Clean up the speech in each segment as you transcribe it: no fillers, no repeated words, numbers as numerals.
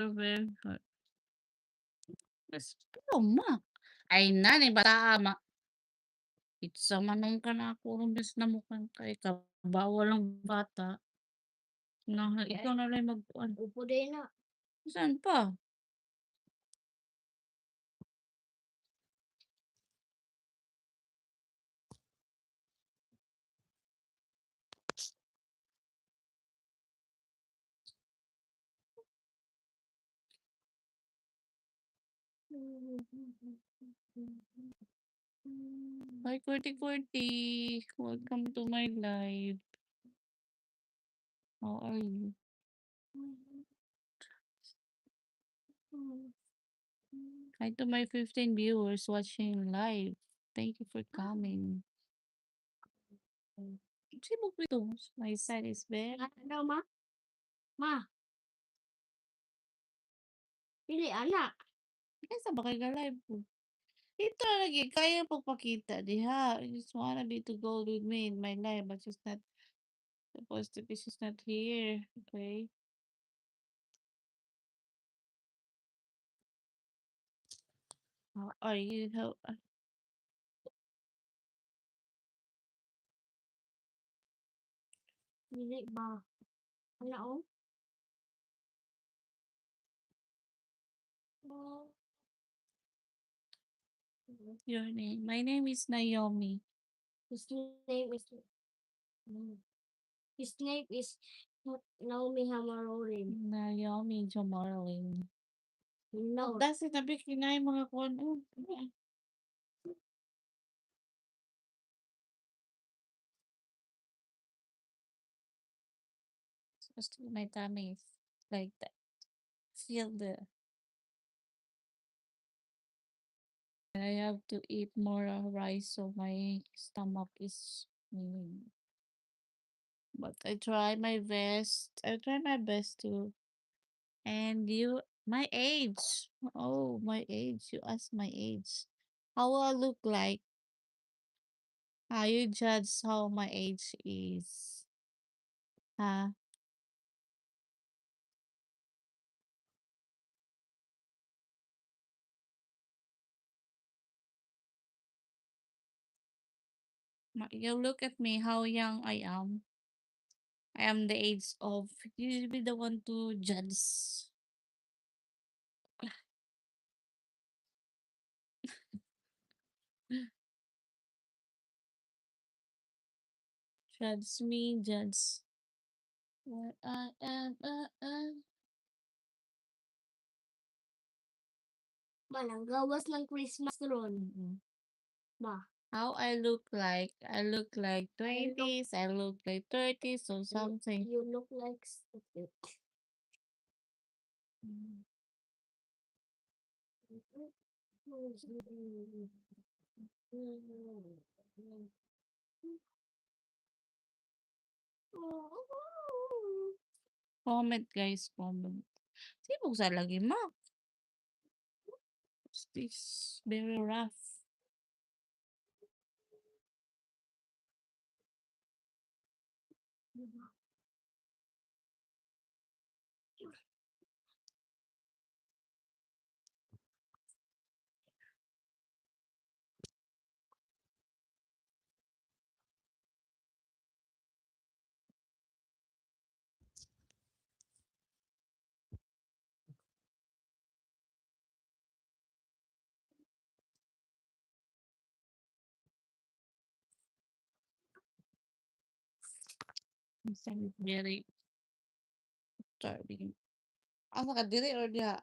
Pero ma, ay nani bata ma itsa manong ka na ako imbes na mukhang kay kabawa lang bata na ikaw na lang magkuan. Upo din na. Saan pa? Hi, Kurti Kurti. Welcome to my live. How are you? Hi to my 15 viewers watching live. Thank you for coming. Sino po ito? My side is bad. Ano daw, ma? Ma, pili anak. Kaysa ba kayo live po? Ito na lagi, kaya pagpakita diha. I just wanna be to go with me in my life, but she's not supposed to be. She's not here. Okay. How are you? Pili ba? Ano, oh? Your name? My name is Naomi. His name is, his name is Naomi Hamarorin. Naomi Jomarlin. No. That's it. Nabi kinay mga kuan. Supposed to my tummy is like that. Feel the. I have to eat more rice so my stomach is. But I try my best. I try my best to. And you, my age. Oh, my age. You ask my age. How I look like? How you judge how my age is? Huh? You look at me, how young I am. I am the age of. You be the one to judge. Judge me, judge. Where I am. Malang gawas ng Christmas ron. Ma, How I look like? I look like 20s. I look like 30s or something. you look like stupid. Comment guys, comment. Sibog sa lagi ma. What's this? Very rough. Very starving. Asa ka diri or diha?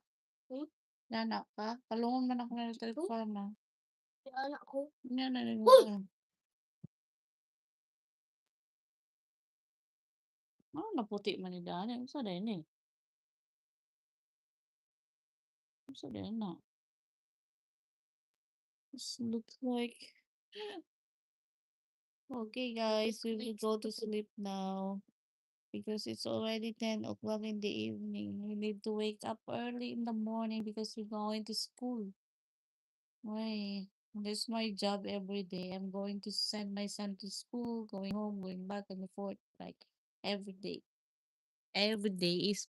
Nana ka? Palungon man ako na telefona. Si anak ko. Nya na rin Uy! ano naputi man ni Dani? Unsa din eh? Unsa din na? This looks like. Okay guys, we will go to sleep now. Because it's already 10 o'clock in the evening. We need to wake up early in the morning because we're going to school. Wait, that's my job every day. I'm going to send my son to school, going home, going back and forth, like every day. Every day is